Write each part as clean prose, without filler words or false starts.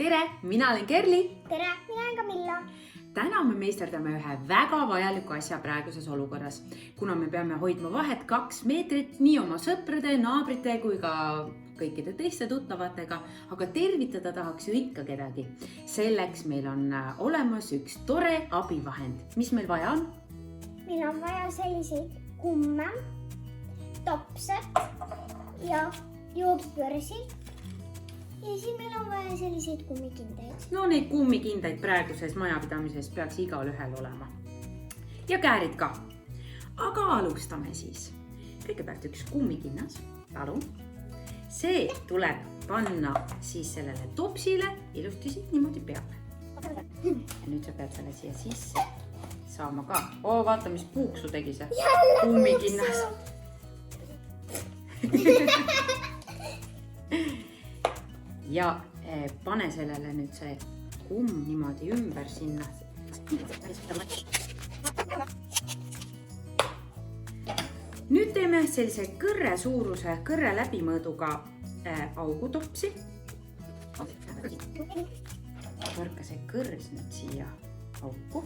tere, mina olen Kerli. Tere, mina olen Camilla. Täna me meisterdame ühe väga vajaliku asja praeguses olukorras, kuna me peame hoidma vahet 2 meetrit nii oma sõprade, naabrite kui ka kõikide teiste tuttavatega, aga tervitada tahaks ju ikka kedagi. Selleks meil on olemas üks tore abivahend. Mis meil vaja on? Meil on vaja selliseid kumme, topsed ja joogipörsi. Ja siis meil on vaja selliseid kummikindaid. No neid kummikindaid praeguses majapidamises peaks igal ühel olema. Ja käärid ka. Aga alustame siis. Kõigepealt üks kummikinnas, palun. See tuleb panna siis sellele topsile ilusti siit niimoodi peale. Ja nüüd sa pead selle siia sisse saama ka. Vaata, mis puuksu tegi see kummikinnas. Ja pane sellele nüüd see kumm niimoodi ümber sinna. Nüüd teeme sellise kõrre suuruse, kõrre läbimõõduga augutopsi. Põrka see kõrs nüüd siia auku.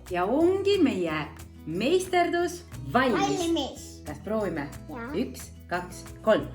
Ja ongi meie meisterdus valmis. Valmis. Kas proovime? Ja. 1, 2, 3.